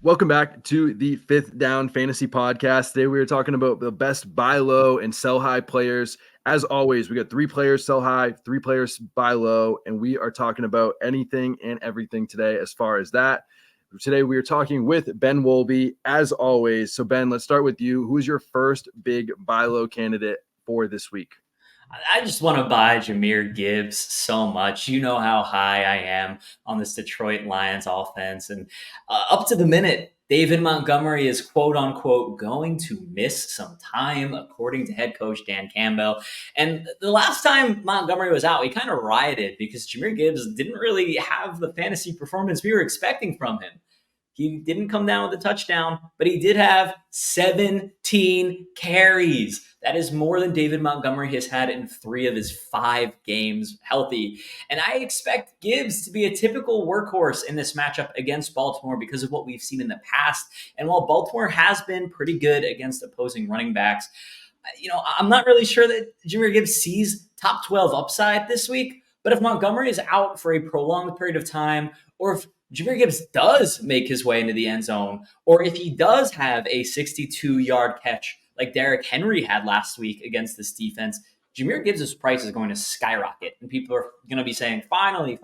Welcome back to the Fifth Down Fantasy Podcast. Today we are talking about the best buy low and sell high players. As always, we got 3 players sell high, 3 players buy low, and we are talking about anything and everything today as far as that. Today we are talking with Ben Wolby, as always. So Ben, let's start with you. Who's your first big buy low candidate for this week? I just want to buy Jahmyr Gibbs so much. You know how high I am on this Detroit Lions offense. And up to the minute, David Montgomery is quote unquote going to miss some time, according to head coach Dan Campbell. And the last time Montgomery was out, he kind of rioted because Jahmyr Gibbs didn't really have the fantasy performance we were expecting from him. He didn't come down with a touchdown, but he did have 17 carries. That is more than David Montgomery has had in 3 of his 5 games healthy. And I expect Gibbs to be a typical workhorse in this matchup against Baltimore because of what we've seen in the past. And while Baltimore has been pretty good against opposing running backs, I'm not really sure that Jahmyr Gibbs sees top 12 upside this week. But if Montgomery is out for a prolonged period of time, or if Jahmyr Gibbs does make his way into the end zone, or if he does have a 62-yard catch like Derrick Henry had last week against this defense, Jahmyr Gibbs' price is going to skyrocket. And people are going to be saying, finally.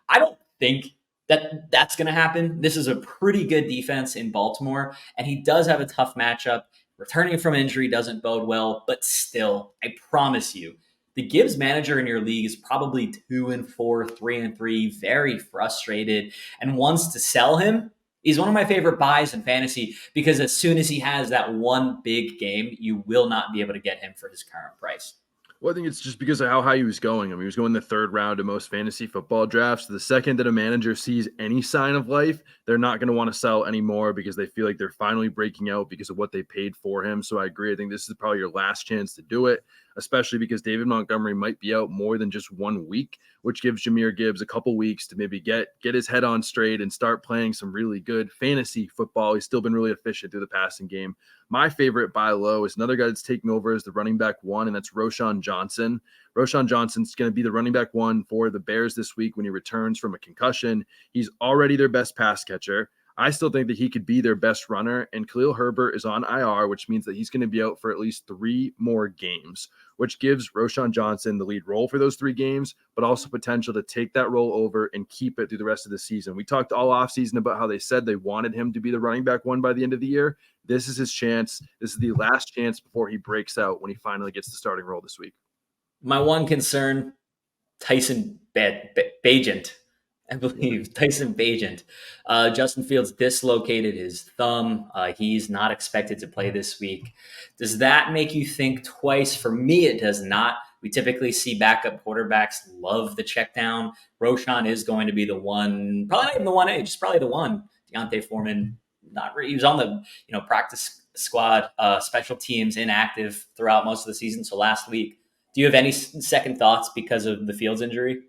I don't think that that's going to happen. This is a pretty good defense in Baltimore, and he does have a tough matchup. Returning from injury doesn't bode well, but still, I promise you, the Gibbs manager in your league is probably 2-4, 3-3, very frustrated, and wants to sell him. He's one of my favorite buys in fantasy because as soon as he has that one big game, you will not be able to get him for his current price. Well, I think it's just because of how high he was going. I mean, he was going the 3rd round of most fantasy football drafts. The second that a manager sees any sign of life, they're not going to want to sell anymore because they feel like they're finally breaking out because of what they paid for him. So I agree. I think this is probably your last chance to do it, especially because David Montgomery might be out more than just 1 week, which gives Jahmyr Gibbs a couple weeks to maybe get his head on straight and start playing some really good fantasy football. He's still been really efficient through the passing game. My favorite buy low is another guy that's taking over as the running back 1, and that's Roschon Johnson. Roschon Johnson's going to be the running back 1 for the Bears this week when he returns from a concussion. He's already their best pass catcher. I still think that he could be their best runner, and Khalil Herbert is on IR, which means that he's going to be out for at least 3 more games, which gives Roschon Johnson the lead role for those 3 games, but also potential to take that role over and keep it through the rest of the season. We talked all offseason about how they said they wanted him to be the running back 1 by the end of the year. This is his chance. This is the last chance before he breaks out when he finally gets the starting role this week. My one concern, Tyson Bagent. I believe Tyson Bagent. Justin Fields dislocated his thumb. He's not expected to play this week. Does that make you think twice? For me, it does not. We typically see backup quarterbacks love the check down. Roschon is going to be the one, probably not even the 1A, just probably the one. Deontay Foreman, not really. He was on the practice squad, special teams, inactive throughout most of the season. So last week, do you have any second thoughts because of the Fields injury?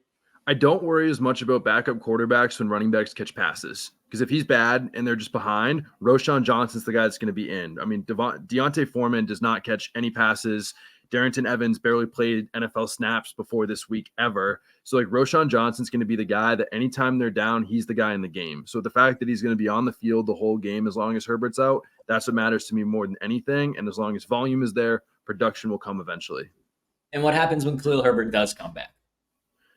I don't worry as much about backup quarterbacks when running backs catch passes. Because if he's bad and they're just behind, Roschon Johnson's the guy that's going to be in. I mean, Deontay Foreman does not catch any passes. Darrington Evans barely played NFL snaps before this week ever. So, Roschon Johnson's going to be the guy that anytime they're down, he's the guy in the game. So, the fact that he's going to be on the field the whole game as long as Herbert's out, that's what matters to me more than anything. And as long as volume is there, production will come eventually. And what happens when Khalil Herbert does come back?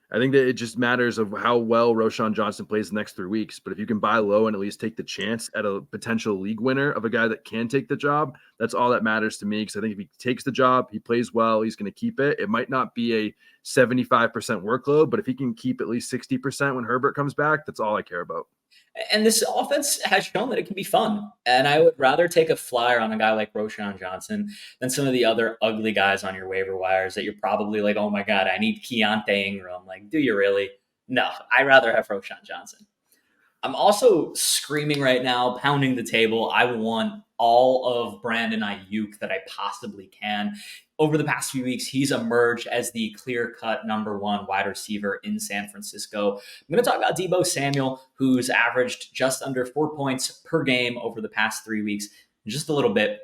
I think that it just matters of how well Roschon Johnson plays the next 3 weeks. But if you can buy low and at least take the chance at a potential league winner of a guy that can take the job, that's all that matters to me. Because I think if he takes the job, he plays well, he's going to keep it. It might not be a 75% workload, but if he can keep at least 60% when Herbert comes back, that's all I care about. And this offense has shown that it can be fun. And I would rather take a flyer on a guy like Roschon Johnson than some of the other ugly guys on your waiver wires that you're probably like, oh my God, I need Keontae Ingram. Like, do you really? No, I'd rather have Roschon Johnson. I'm also screaming right now, pounding the table. I want all of Brandon Aiyuk that I possibly can. Over the past few weeks, he's emerged as the clear-cut number 1 wide receiver in San Francisco. I'm going to talk about Deebo Samuel, who's averaged just under 4 points per game over the past 3 weeks in just a little bit.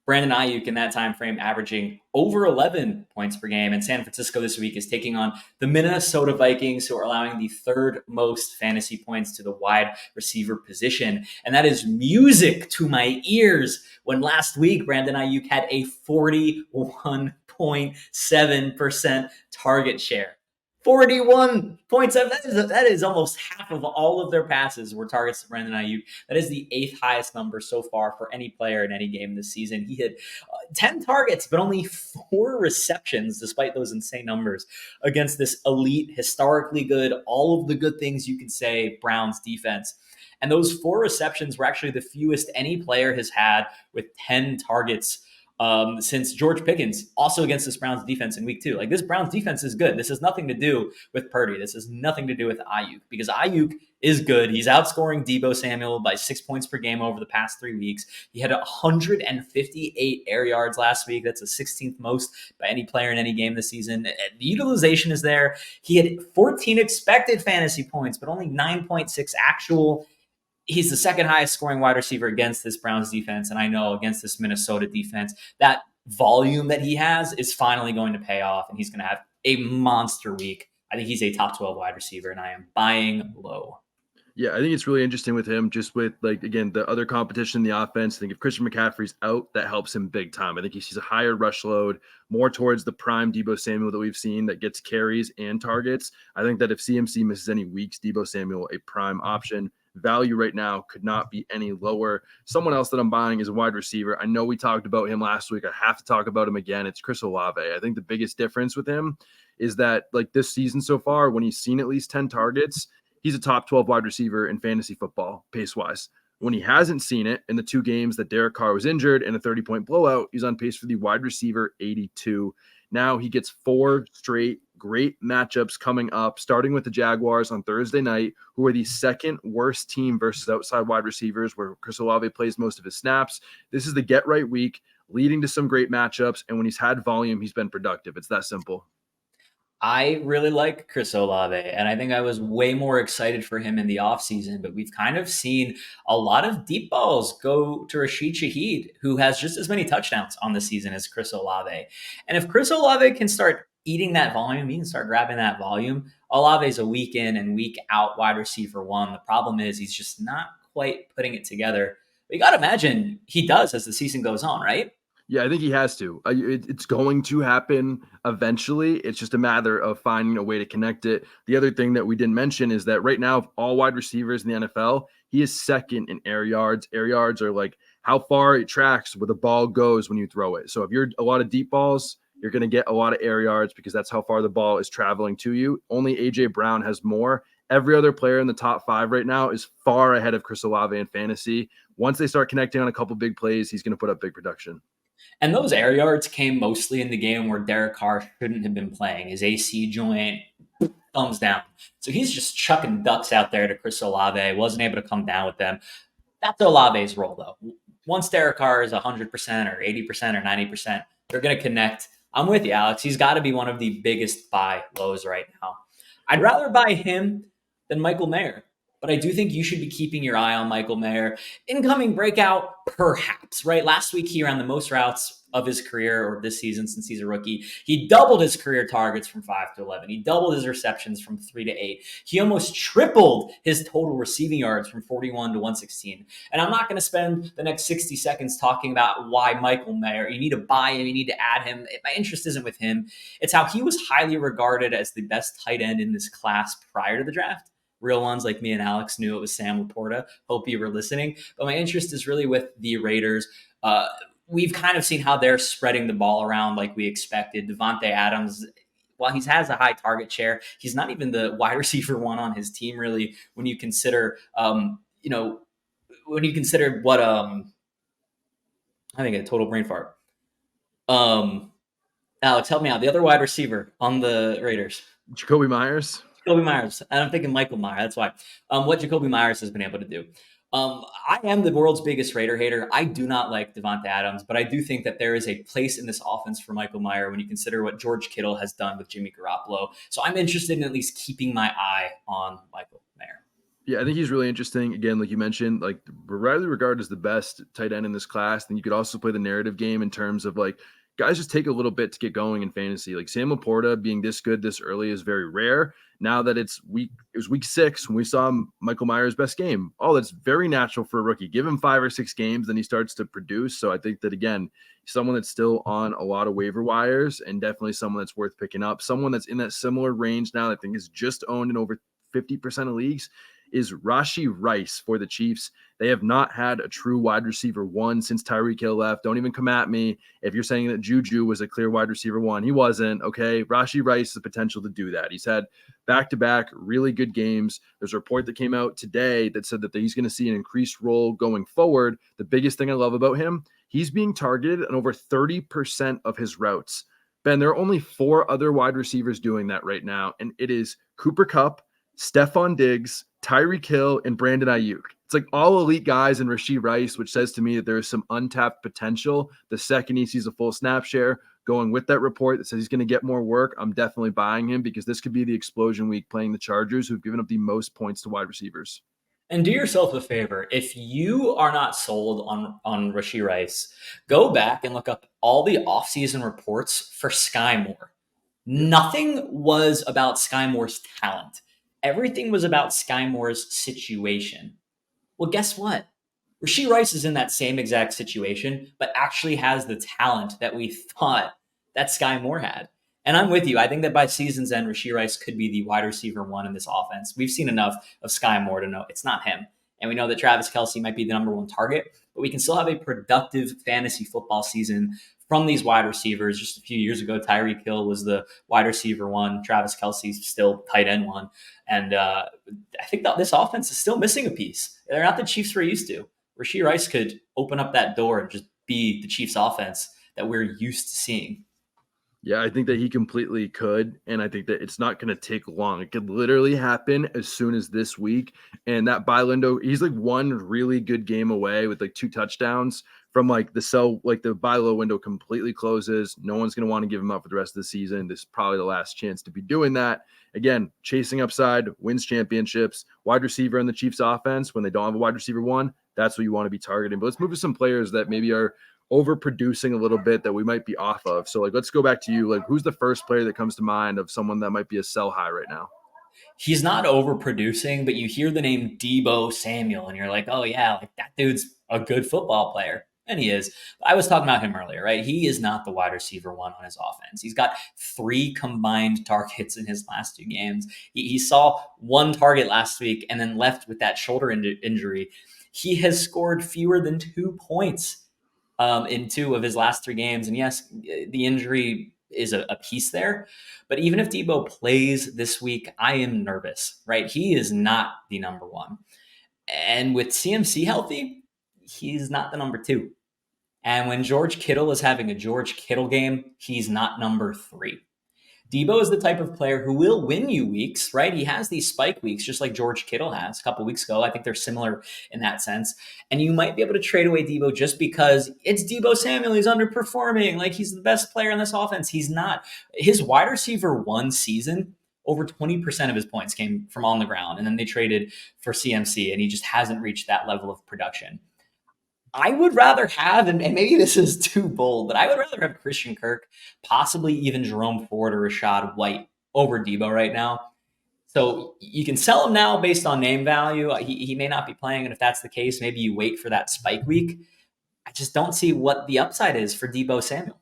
Brandon Aiyuk in that time frame averaging over 11 points per game. And San Francisco this week is taking on the Minnesota Vikings, who are allowing the third most fantasy points to the wide receiver position. And that is music to my ears when last week Brandon Aiyuk had a 41.7% target share. 41.7. That is almost half of all of their passes were targets to Brandon Aiyuk. That is the 8th highest number so far for any player in any game this season. He had 10 targets, but only 4 receptions, despite those insane numbers, against this elite, historically good, all of the good things you could say, Browns defense. And those 4 receptions were actually the fewest any player has had with 10 targets since George Pickens, also against this Browns defense in week 2. Like, this Browns defense is good. This has nothing to do with Purdy. This has nothing to do with Aiyuk, because Aiyuk is good. He's outscoring Deebo Samuel by 6 points per game over the past 3 weeks. He had 158 air yards last week. That's the 16th most by any player in any game this season. The utilization is there. He had 14 expected fantasy points, but only 9.6 actual. He's the second highest scoring wide receiver against this Browns defense. And I know against this Minnesota defense, that volume that he has is finally going to pay off, and he's going to have a monster week. I think he's a top 12 wide receiver, and I am buying low. Yeah, I think it's really interesting with him, just with, like, again, the other competition in the offense. I think if Christian McCaffrey's out, that helps him big time. I think he sees a higher rush load, more towards the prime Deebo Samuel that we've seen that gets carries and targets. I think that if CMC misses any weeks, Deebo Samuel, a prime option. Value right now could not be any lower. Someone else that I'm buying is a wide receiver. I know we talked about him last week. I have to talk about him again. It's Chris Olave. I think the biggest difference with him is that, like, this season so far, when he's seen at least 10 targets, he's a top 12 wide receiver in fantasy football, pace-wise. When he hasn't seen it in the 2 games that Derek Carr was injured and a 30-point blowout, he's on pace for the wide receiver 82. Now he gets 4 straight great matchups coming up, starting with the Jaguars on Thursday night, who are the second worst team versus outside wide receivers, where Chris Olave plays most of his snaps. This is the get-right week, leading to some great matchups, and when he's had volume, he's been productive. It's that simple. I really like Chris Olave, and I think I was way more excited for him in the offseason, but we've kind of seen a lot of deep balls go to Rashid Shaheed, who has just as many touchdowns on the season as Chris Olave. And if Chris Olave can start eating that volume, he can start grabbing that volume. Olave's a week in and week out wide receiver 1. The problem is he's just not quite putting it together. But you got to imagine he does as the season goes on, right? Yeah, I think he has to. It's going to happen eventually. It's just a matter of finding a way to connect it. The other thing that we didn't mention is that right now, of all wide receivers in the NFL, he is second in air yards. Air yards are like how far it tracks where the ball goes when you throw it. So if you're a lot of deep balls, you're going to get a lot of air yards because that's how far the ball is traveling to you. Only A.J. Brown has more. Every other player in the top 5 right now is far ahead of Chris Olave in fantasy. Once they start connecting on a couple big plays, he's going to put up big production. And those air yards came mostly in the game where Derek Carr shouldn't have been playing. His AC joint, thumbs down. So he's just chucking ducks out there to Chris Olave. Wasn't able to come down with them. That's Olave's role, though. Once Derek Carr is 100% or 80% or 90%, they're going to connect. I'm with you, Alex. He's got to be one of the biggest buy lows right now. I'd rather buy him than Michael Mayer. But I do think you should be keeping your eye on Michael Mayer. Incoming breakout, perhaps, right? Last week, he ran the most routes of his career, or this season since he's a rookie. He doubled his career targets from 5 to 11. He doubled his receptions from 3 to 8. He almost tripled his total receiving yards from 41 to 116. And I'm not going to spend the next 60 seconds talking about why Michael Mayer. You need to buy him. You need to add him. My interest isn't with him. It's how he was highly regarded as the best tight end in this class prior to the draft. Real ones like me and Alex knew it was Sam Laporta. Hope you were listening. But my interest is really with the Raiders. We've kind of seen how they're spreading the ball around like we expected. Devontae Adams, while he has a high target share, he's not even the wide receiver 1 on his team, really, when you consider, what, I think a total brain fart. Alex, help me out. The other wide receiver on the Raiders. Jacoby Myers. Jacoby Myers. And I'm thinking Michael Mayer. That's why. What Jacoby Myers has been able to do. I am the world's biggest Raider hater. I do not like Devontae Adams, but I do think that there is a place in this offense for Michael Mayer when you consider what George Kittle has done with Jimmy Garoppolo. So I'm interested in at least keeping my eye on Michael Mayer. Yeah, I think he's really interesting. Again, like you mentioned, like widely regarded as the best tight end in this class. Then you could also play the narrative game in terms of like guys just take a little bit to get going in fantasy. Like Sam Laporta being this good this early is very rare. Now that it was week 6 when we saw Michael Myers' best game. Oh, that's very natural for a rookie. Give him 5 or 6 games, then he starts to produce. So I think that again, someone that's still on a lot of waiver wires and definitely someone that's worth picking up. Someone that's in that similar range now, I think is just owned in over 50% of leagues is Rashee Rice for the Chiefs. They have not had a true wide receiver one since Tyreek Hill left. Don't even come at me if you're saying that Juju was a clear wide receiver one. He wasn't, okay? Rashee Rice has the potential to do that. He's had back-to-back really good games. There's a report that came out today that said that he's going to see an increased role going forward. The biggest thing I love about him, he's being targeted on over 30% of his routes. Ben, there are only 4 other wide receivers doing that right now, and it is Cooper Kupp, Stephon Diggs, Tyreek Hill, and Brandon Aiyuk. It's like all elite guys in Rashee Rice, which says to me that there is some untapped potential. The second he sees a full snap share, going with that report that says he's going to get more work, I'm definitely buying him because this could be the explosion week playing the Chargers, who've given up the most points to wide receivers. And do yourself a favor. If you are not sold on Rashee Rice, go back and look up all the offseason reports for Sky Moore. Yeah. Nothing was about Sky Moore's talent. Everything was about Sky Moore's situation. Well, guess what? Rashee Rice is in that same exact situation, but actually has the talent that we thought that Sky Moore had. And I'm with you. I think that by season's end, Rashee Rice could be the wide receiver one in this offense. We've seen enough of Sky Moore to know it's not him. And we know that Travis Kelce might be the number one target, but we can still have a productive fantasy football season from these wide receivers. Just a few years ago, Tyreek Hill was the wide receiver one. Travis Kelce's still tight end one. And I think that this offense is still missing a piece. They're not the Chiefs we're used to. Rashee Rice could open up that door and just be the Chiefs offense that we're used to seeing. Yeah, I think that he completely could. And I think that it's not going to take long. It could literally happen as soon as this week. And that Bylindo, he's like one really good game away with like 2 touchdowns from like the buy low window completely closes. No one's going to want to give him up for the rest of the season. This is probably the last chance to be doing that. Again, chasing upside, wins championships, wide receiver in the Chiefs offense. When they don't have a wide receiver one, that's what you want to be targeting. But let's move to some players that maybe are overproducing a little bit that we might be off of. So like, let's go back to you. Like, who's the first player that comes to mind of someone that might be a sell high right now? He's not overproducing, but you hear the name Deebo Samuel and you're like, oh yeah, like that dude's a good football player. And he is. I was talking about him earlier, right? He is not the wide receiver one on his offense. He's got 3 combined targets in his last 2 games. He saw 1 target last week and then left with that shoulder injury. He has scored fewer than 2 points in 2 of his last 3 games. And yes, the injury is a piece there. But even if Deebo plays this week, I am nervous, right? He is not the number 1. And with CMC healthy, he's not the number 2. And when George Kittle is having a George Kittle game, he's not number 3. Deebo is the type of player who will win you weeks, right? He has these spike weeks, just like George Kittle has a couple weeks ago. I think they're similar in that sense. And you might be able to trade away Deebo just because it's Deebo Samuel. He's underperforming. Like, he's the best player in this offense. He's not. His wide receiver one season, over 20% of his points came from on the ground. And then they traded for CMC, and he just hasn't reached that level of production. I would rather have, and maybe this is too bold, but I would rather have Christian Kirk, possibly even Jerome Ford or Rachaad White over Deebo right now. So you can sell him now based on name value. He may not be playing, and if that's the case, maybe you wait for that spike week. I just don't see what the upside is for Deebo Samuel.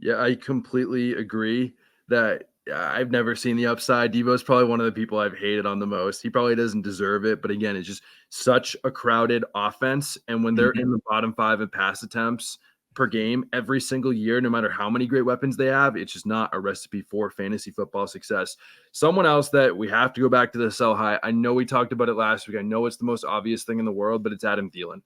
Yeah, I completely agree that I've never seen the upside. Devo's probably one of the people I've hated on the most. He probably doesn't deserve it, but again, it's just such a crowded offense. And when they're in the bottom 5 in pass attempts per game every single year, no matter how many great weapons they have, it's just not a recipe for fantasy football success. Someone else that we have to go back to the sell high. I know we talked about it last week. I know it's the most obvious thing in the world, but it's Adam Thielen.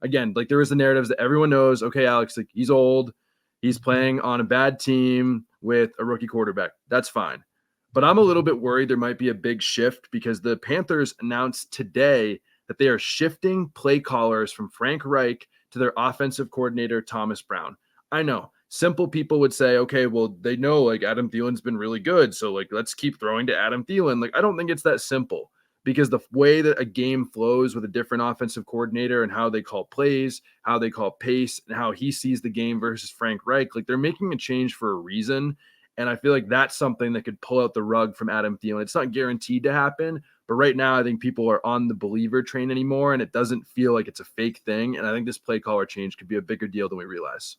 Again, like there is the narratives that everyone knows. Okay, Alex, like he's old. He's playing on a bad team with a rookie quarterback. That's fine. But I'm a little bit worried there might be a big shift because the Panthers announced today that they are shifting play callers from Frank Reich to their offensive coordinator, Thomas Brown. I know simple people would say, okay, well, they know like Adam Thielen's been really good. So like, let's keep throwing to Adam Thielen. Like, I don't think it's that simple because the way that a game flows with a different offensive coordinator and how they call plays, how they call pace, and how he sees the game versus Frank Reich, like they're making a change for a reason. And I feel like that's something that could pull out the rug from Adam Thielen. It's not guaranteed to happen, but right now I think people are on the believer train anymore, and it doesn't feel like it's a fake thing. And I think this play caller change could be a bigger deal than we realize.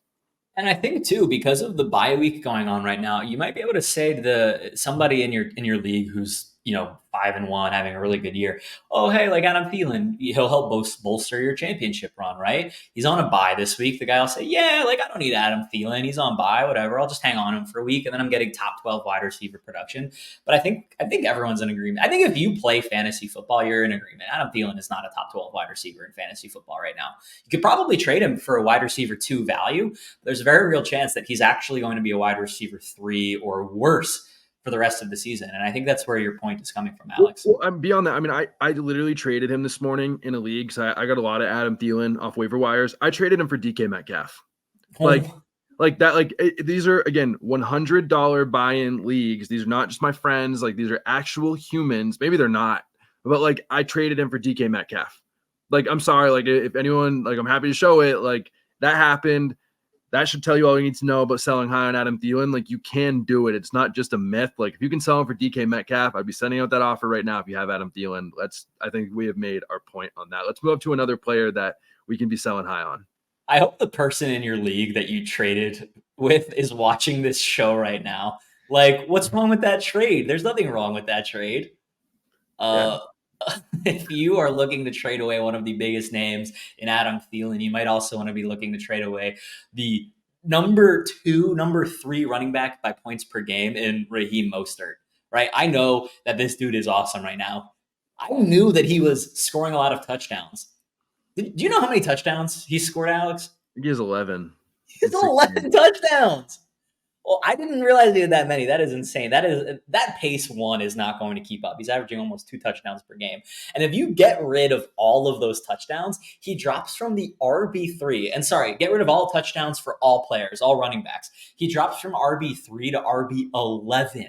And I think too, because of the bye week going on right now, you might be able to say to somebody in your league who's 5-1, having a really good year. Oh, hey, like Adam Thielen, he'll help bolster your championship run, right? He's on a bye this week. The guy will say, yeah, like I don't need Adam Thielen. He's on bye, whatever. I'll just hang on him for a week, and then I'm getting top 12 wide receiver production. But I think everyone's in agreement. I think if you play fantasy football, you're in agreement. Adam Thielen is not a top 12 wide receiver in fantasy football right now. You could probably trade him for a wide receiver 2 value. There's a very real chance that he's actually going to be a wide receiver 3 or worse for the rest of the season. And I think that's where your point is coming from, Alex. Well, beyond that, I mean, I literally traded him this morning in a league. So I got a lot of Adam Thielen off waiver wires. I traded him for DK Metcalf. Like that, these are, again, $100 buy-in leagues. These are not just my friends. Like, these are actual humans. Maybe they're not, but like I traded him for DK Metcalf. Like, I'm sorry. Like, if anyone, like, I'm happy to show it. Like, that happened. That should tell you all you need to know about selling high on Adam Thielen. Like, you can do it. It's not just a myth. Like, if you can sell him for DK Metcalf, I'd be sending out that offer right now if you have Adam Thielen. I think we have made our point on that. Let's move up to another player that we can be selling high on. I hope the person in your league that you traded with is watching this show right now. Like, what's wrong with that trade? There's nothing wrong with that trade. If you are looking to trade away one of the biggest names in Adam Thielen, you might also want to be looking to trade away the number 3 running back by points per game in Raheem Mostert, right? I know that this dude is awesome right now. I knew that he was scoring a lot of touchdowns. Do you know how many touchdowns he scored, Alex? He has 11. He has 11 touchdowns. Well, I didn't realize he had that many. That is insane. That pace one is not going to keep up. He's averaging almost 2 touchdowns per game. And if you get rid of all of those touchdowns, he drops from the RB3. And sorry, get rid of all touchdowns for all players, all running backs. He drops from RB3 to RB11.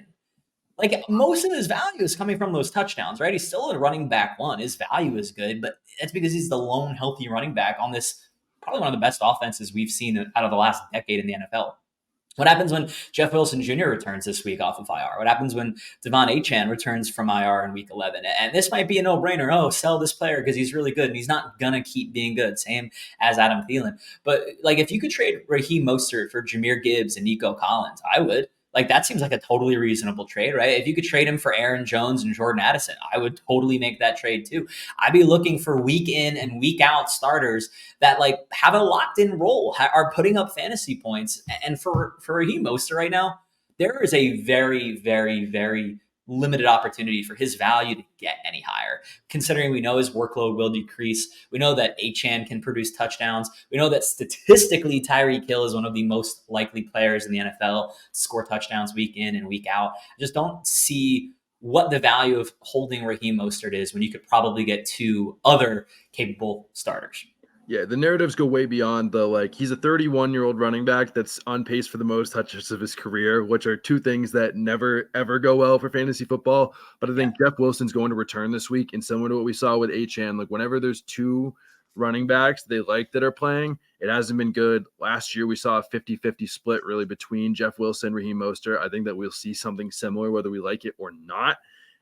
Like, most of his value is coming from those touchdowns, right? He's still a running back 1. His value is good, but that's because he's the lone healthy running back on this probably one of the best offenses we've seen out of the last decade in the NFL. What happens when Jeff Wilson Jr. returns this week off of IR? What happens when Devon Achane returns from IR in week 11? And this might be a no-brainer. Oh, sell this player because he's really good, and he's not going to keep being good. Same as Adam Thielen. But, like, if you could trade Raheem Mostert for Jahmyr Gibbs and Nico Collins, I would. Like, that seems like a totally reasonable trade, right? If you could trade him for Aaron Jones and Jordan Addison, I would totally make that trade too. I'd be looking for week in and week out starters that, like, have a locked in role, are putting up fantasy points. And for Raheem Mostert right now, there is a very, very, very limited opportunity for his value to get any higher, considering we know his workload will decrease. We know that Achane can produce touchdowns. We know that statistically Tyreek Hill is one of the most likely players in the NFL to score touchdowns week in and week out. I just don't see what the value of holding Raheem Mostert is when you could probably get 2 other capable starters. Yeah, the narratives go way beyond the, like, he's a 31-year-old running back that's on pace for the most touches of his career, which are 2 things that never, ever go well for fantasy football. But I think Jeff Wilson's going to return this week, and similar to what we saw with Achane, like, whenever there's 2 running backs they like that are playing, it hasn't been good. Last year, we saw a 50-50 split really between Jeff Wilson and Raheem Mostert. I think that we'll see something similar, whether we like it or not.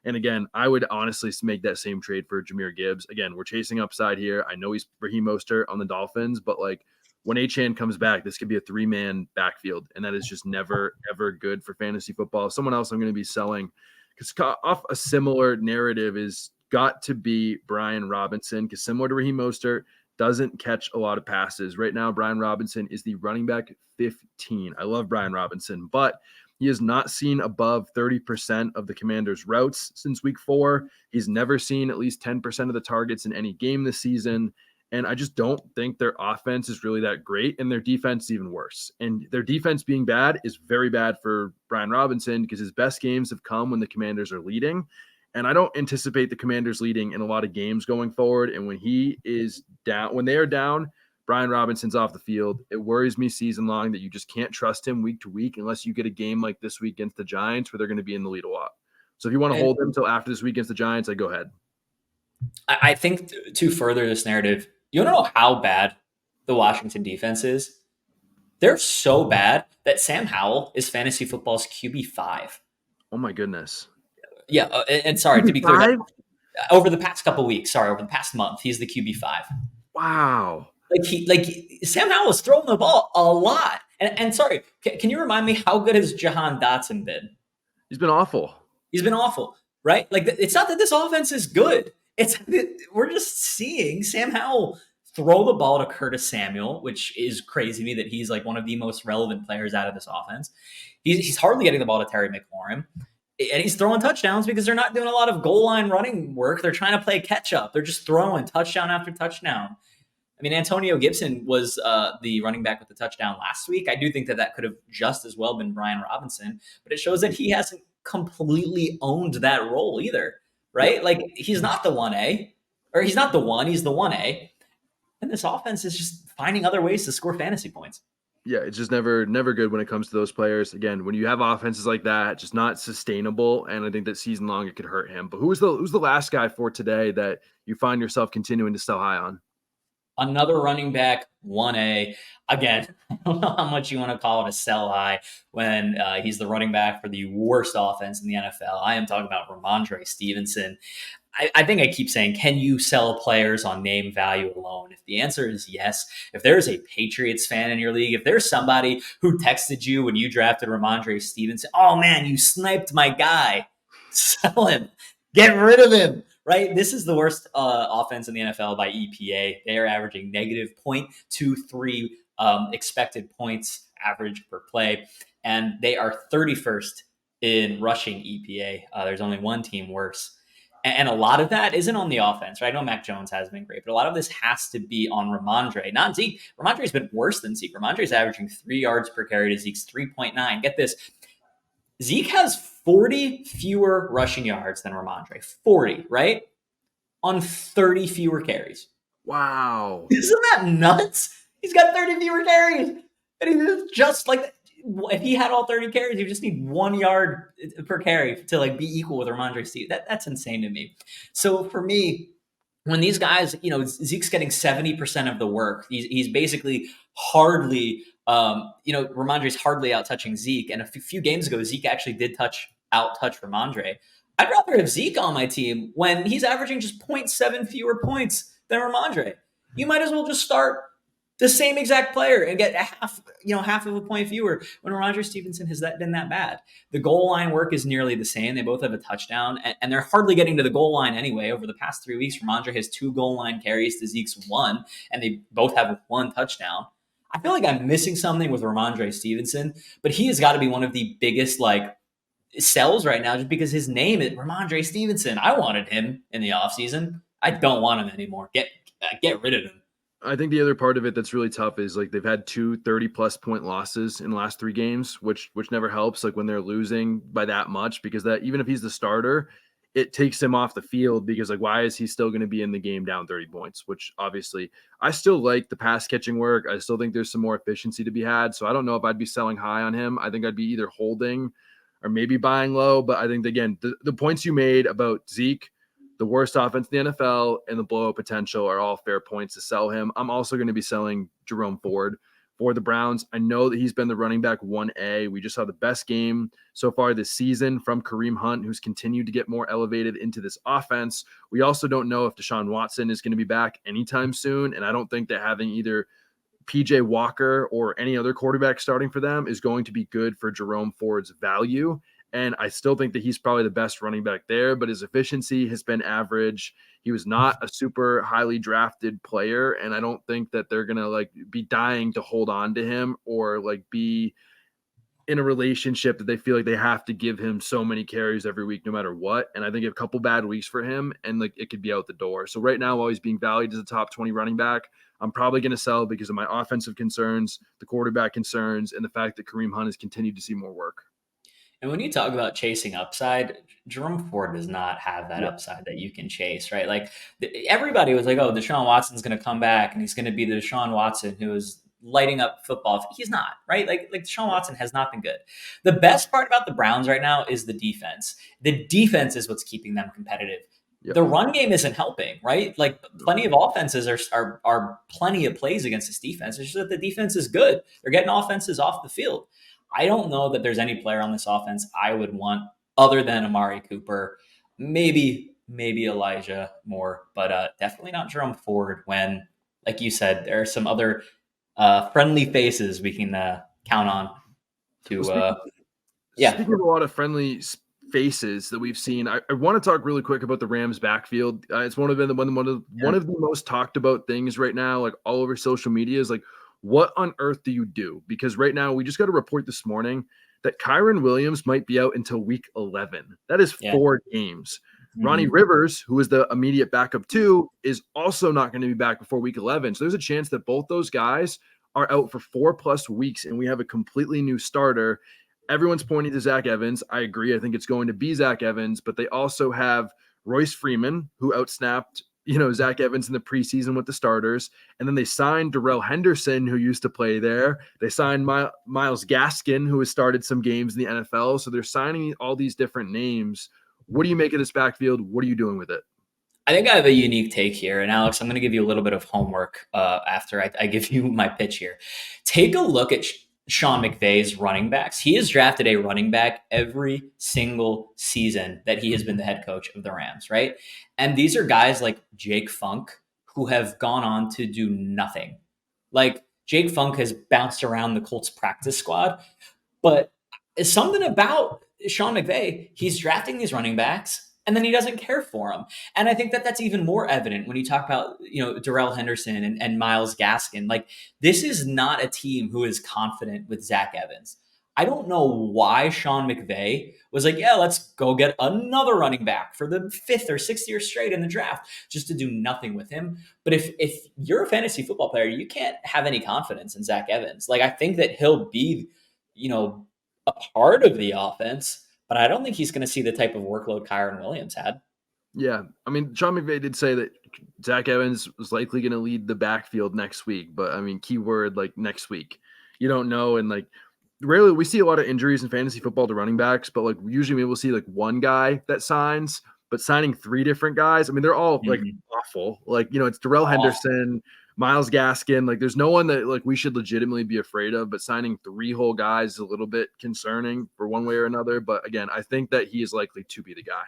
And again, I would honestly make that same trade for Jahmyr Gibbs. Again, we're chasing upside here. I know he's Raheem Mostert on the Dolphins, but, like, when Achane comes back, this could be a 3-man backfield, and that is just never, ever good for fantasy football. Someone else I'm going to be selling, because off a similar narrative, is got to be Brian Robinson, because similar to Raheem Mostert, doesn't catch a lot of passes. Right now, Brian Robinson is the running back 15. I love Brian Robinson, but he has not seen above 30% of the Commanders' routes since week 4. He's never seen at least 10% of the targets in any game this season. And I just don't think their offense is really that great, and their defense is even worse. And their defense being bad is very bad for Brian Robinson, because his best games have come when the Commanders are leading. And I don't anticipate the Commanders leading in a lot of games going forward. And when he is down, when they are down, Brian Robinson's off the field. It worries me season long that you just can't trust him week to week unless you get a game like this week against the Giants where they're going to be in the lead a lot. So if you want to hold him until after this week against the Giants, I go ahead. I think to further this narrative, you want to know how bad the Washington defense is? They're so bad that Sam Howell is fantasy football's QB5. Oh my goodness. Yeah, and sorry to be clear, QB5? over the past couple weeks, sorry, over the past month, he's the QB5. Wow. Like Sam Howell is throwing the ball a lot. And sorry, can you remind me how good has Jahan Dotson been? He's been awful. He's been awful, right? Like it's not that this offense is good. It's we're just seeing Sam Howell throw the ball to Curtis Samuel, which is crazy to me that he's like one of the most relevant players out of this offense. He's hardly getting the ball to Terry McLaurin. And he's throwing touchdowns because they're not doing a lot of goal line running work. They're trying to play catch up. They're just throwing touchdown after touchdown. I mean, Antonio Gibson was the running back with the touchdown last week. I do think that could have just as well been Brian Robinson, but it shows that he hasn't completely owned that role either, right? Like he's not the 1A, or he's not the one, he's the 1A. And this offense is just finding other ways to score fantasy points. Yeah, it's just never good when it comes to those players. Again, when you have offenses like that, just not sustainable. And I think that season long it could hurt him. But who's the last guy for today that you find yourself continuing to sell high on? Another running back, 1A. Again, I don't know how much you want to call it a sell high when he's the running back for the worst offense in the NFL. I am talking about Rhamondre Stevenson. I think I keep saying, can you sell players on name value alone? If the answer is yes, if there's a Patriots fan in your league, if there's somebody who texted you when you drafted Rhamondre Stevenson, oh man, you sniped my guy, sell him, get rid of him. Right, this is the worst offense in the NFL by EPA. They are averaging negative 0.23 expected points average per play, and they are 31st in rushing EPA. There's only one team worse. And a lot of that isn't on the offense, right? I know Mac Jones has been great, but a lot of this has to be on Rhamondre, not Zeke. Rhamondre's been worse than Zeke. Rhamondre's averaging 3 yards per carry to Zeke's 3.9. Get this. Zeke has 40 fewer rushing yards than Rhamondre. 40, right? On 30 fewer carries. Wow. Isn't that nuts? He's got 30 fewer carries. And he's just like, if he had all 30 carries, you just need 1 yard per carry to like be equal with Rhamondre Stevenson. That's insane to me. So for me, when these guys, Zeke's getting 70% of the work. He's basically hardly, Rhamondre's hardly out touching Zeke. And a few games ago, Zeke actually did out touch Rhamondre. I'd rather have Zeke on my team when he's averaging just 0.7 fewer points than Rhamondre. You might as well just start the same exact player and get half of a point fewer when Rhamondre Stevenson has been that bad. The goal line work is nearly the same. They both have a touchdown, and they're hardly getting to the goal line anyway. Over the past 3 weeks, Rhamondre has 2 goal line carries to Zeke's 1, and they both have 1 touchdown. I feel like I'm missing something with Rhamondre Stevenson, but he has got to be one of the biggest sells right now just because his name is Rhamondre Stevenson. I wanted him in the offseason. I don't want him anymore. Get rid of him. I think the other part of it that's really tough is they've had 2 30-plus point losses in the last 3 games, which never helps when they're losing by that much, because that even if he's the starter, it takes him off the field because why is he still going to be in the game down 30 points, which obviously I still like the pass catching work. I still think there's some more efficiency to be had. So I don't know if I'd be selling high on him. I think I'd be either holding or maybe buying low. But I think, again, the points you made about Zeke, the worst offense in the NFL, and the blowout potential are all fair points to sell him. I'm also going to be selling Jerome Ford for the Browns. I know that he's been the running back 1A. We just saw the best game so far this season from Kareem Hunt, who's continued to get more elevated into this offense. We also don't know if Deshaun Watson is going to be back anytime soon, and I don't think that having either PJ Walker or any other quarterback starting for them is going to be good for Jerome Ford's value. And I still think that he's probably the best running back there, but his efficiency has been average. He was not a super highly drafted player, and I don't think that they're going to be dying to hold on to him or be in a relationship that they feel like they have to give him so many carries every week, no matter what. And I think a couple bad weeks for him and it could be out the door. So right now, while he's being valued as a top 20 running back, I'm probably going to sell because of my offensive concerns, the quarterback concerns, and the fact that Kareem Hunt has continued to see more work. And when you talk about chasing upside, Jerome Ford does not have that upside that you can chase, right? Everybody was like, oh, Deshaun Watson's going to come back and he's going to be the Deshaun Watson who is lighting up football. He's not, right? Like Deshaun Watson has not been good. The best part about the Browns right now is the defense. The defense is what's keeping them competitive. the run game isn't helping, right? Like No. plenty of offenses are plenty of plays against this defense. It's just that the defense is good. They're getting offenses off the field. I don't know that there's any player on this offense I would want other than Amari Cooper, maybe Elijah Moore, but definitely not Jerome Ford. When, like you said, there are some other friendly faces we can count on to. Speaking of a lot of friendly faces that we've seen, I want to talk really quick about the Rams backfield. It's one of the most talked about things right now, like all over social media, is like, what on earth do you do? Because right now we just got a report this morning that Kyron Williams might be out until week 11. That is 4 games. Ronnie Rivers, who is the immediate backup too, is also not going to be back before week 11. So there's a chance that both those guys are out for 4+ weeks, and we have a completely new starter. Everyone's pointing to Zach Evans. I agree. I think it's going to be Zach Evans, but they also have Royce Freeman, who outsnapped, Zach Evans in the preseason with the starters. And then they signed Darrell Henderson, who used to play there. They signed Myles Gaskin, who has started some games in the NFL. So they're signing all these different names. What do you make of this backfield? What are you doing with it? I think I have a unique take here. And Alex, I'm going to give you a little bit of homework after I give you my pitch here. Take a look at Sean McVay's running backs. He has drafted a running back every single season that he has been the head coach of the Rams, right? And these are guys like Jake Funk who have gone on to do nothing. Like Jake Funk has bounced around the Colts practice squad, but it's something about Sean McVay. He's drafting these running backs and then he doesn't care for them. And I think that that's even more evident when you talk about, Darrell Henderson and Myles Gaskin. Like, this is not a team who is confident with Zach Evans. I don't know why Sean McVay was like, yeah, let's go get another running back for the 5th or 6th year straight in the draft just to do nothing with him. But if you're a fantasy football player, you can't have any confidence in Zach Evans. Like, I think that he'll be, a part of the offense, but I don't think he's going to see the type of workload Kyron Williams had. Yeah. I mean, Sean McVay did say that Zach Evans was likely going to lead the backfield next week, but I mean, keyword like next week. You don't know. And like, rarely we see a lot of injuries in fantasy football to running backs, but like usually we'll see like one guy that signs, but signing 3 different guys. I mean, they're all like awful. Like, it's Darrell Henderson, Myles Gaskin. Like, there's no one that like we should legitimately be afraid of, but signing 3 whole guys is a little bit concerning for one way or another. But again, I think that he is likely to be the guy.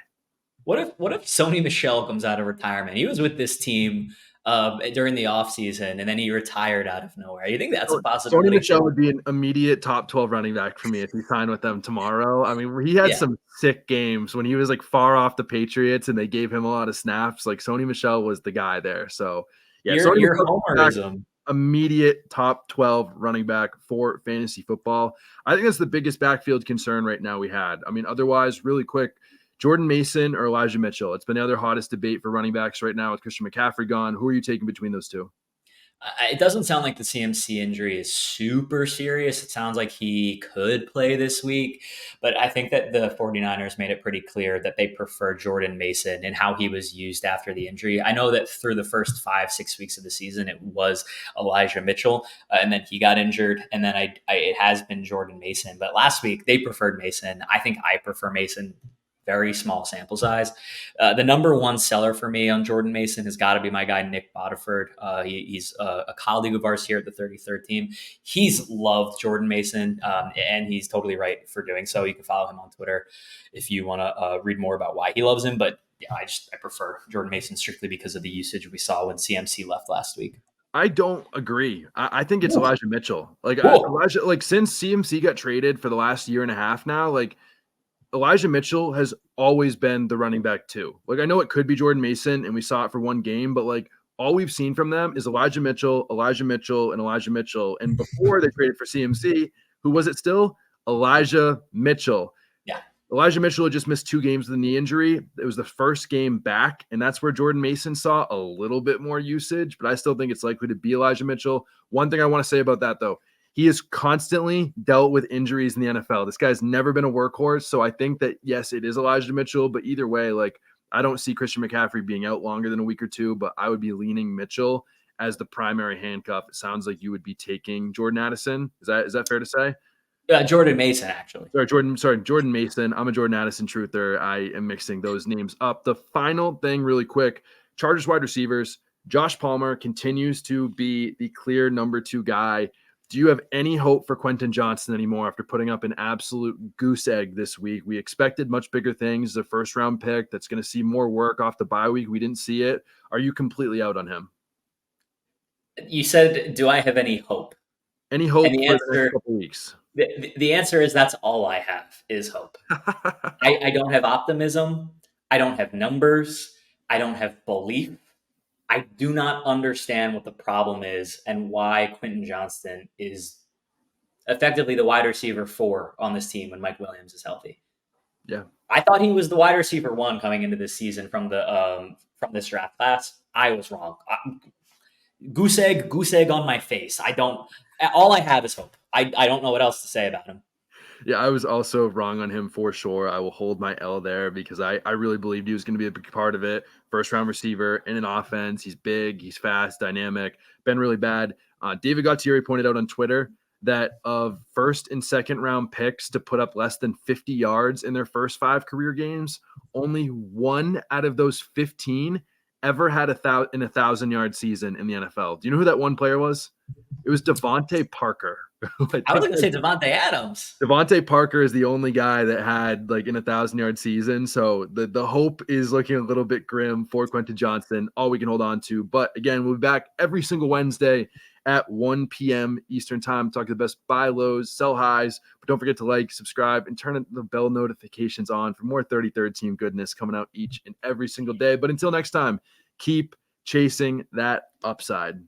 What if Sony Michel comes out of retirement? He was with this team during the offseason, and then he retired out of nowhere. You think that's a possibility? Sony Michel would be an immediate top 12 running back for me if he signed with them tomorrow. I mean, he had some sick games when he was like far off the Patriots and they gave him a lot of snaps. Like, Sony Michel was the guy there. So yeah, your homerism. Immediate top 12 running back for fantasy football. I think that's the biggest backfield concern right now we had. I mean, otherwise, really quick, Jordan Mason or Elijah Mitchell. It's been the other hottest debate for running backs right now with Christian McCaffrey gone. Who are you taking between those two? It doesn't sound like the CMC injury is super serious. It sounds like he could play this week, but I think that the 49ers made it pretty clear that they prefer Jordan Mason and how he was used after the injury. I know that through the first 5-6 weeks of the season, it was Elijah Mitchell, and then he got injured, and then it has been Jordan Mason. But last week, they preferred Mason. I think I prefer Mason. Very small sample size. The number one seller for me on Jordan Mason has got to be my guy, Nick Bodiford. He's a colleague of ours here at the 33rd team. He's loved Jordan Mason, and he's totally right for doing so. You can follow him on Twitter if you want to read more about why he loves him. But yeah, I prefer Jordan Mason strictly because of the usage we saw when CMC left last week. I don't agree. I think it's Elijah Mitchell. Elijah, since CMC got traded for the last year and a half now, Elijah Mitchell has always been the running back too. I know it could be Jordan Mason and we saw it for one game, but all we've seen from them is Elijah Mitchell, and Elijah Mitchell. And before they traded for CMC, who was it still? Elijah Mitchell. Yeah. Elijah Mitchell had just missed 2 games with a knee injury. It was the first game back, and that's where Jordan Mason saw a little bit more usage, but I still think it's likely to be Elijah Mitchell. One thing I want to say about that, though, he has constantly dealt with injuries in the NFL. This guy's never been a workhorse. So I think that, yes, it is Elijah Mitchell, but either way, I don't see Christian McCaffrey being out longer than a week or 2, but I would be leaning Mitchell as the primary handcuff. It sounds like you would be taking Jordan Addison. Is that fair to say? Jordan Mason, actually. Jordan Mason. I'm a Jordan Addison truther. I am mixing those names up. The final thing, really quick, Chargers wide receivers. Josh Palmer continues to be the clear number 2 guy. Do you have any hope for Quentin Johnston anymore after putting up an absolute goose egg this week? We expected much bigger things. The first round pick that's going to see more work off the bye week. We didn't see it. Are you completely out on him? You said, do I have any hope? Any hope And the for the next answer, couple weeks? the answer is that's all I have is hope. I don't have optimism. I don't have numbers. I don't have belief. I do not understand what the problem is and why Quentin Johnston is effectively the wide receiver 4 on this team when Mike Williams is healthy. Yeah. I thought he was the wide receiver 1 coming into this season from this draft class. I was wrong. Goose egg on my face. All I have is hope. I don't know what else to say about him. Yeah, I was also wrong on him for sure. I will hold my L there because I really believed he was going to be a big part of it. First round receiver in an offense. He's big, he's fast, dynamic, been really bad. David Gautieri pointed out on Twitter that of first and second round picks to put up less than 50 yards in their first 5 career games, only 1 out of those 15 ever had a 1,000-yard season in the NFL. Do you know who that one player was? It was Devontae Parker. I was going to say Devontae Adams. Devontae Parker is the only guy that had like an 1,000-yard season. So the hope is looking a little bit grim for Quentin Johnston, all we can hold on to. But again, we'll be back every single Wednesday at 1 p.m. Eastern time. Talk to the best buy lows, sell highs. But don't forget to like, subscribe, and turn the bell notifications on for more 33rd team goodness coming out each and every single day. But until next time, keep chasing that upside.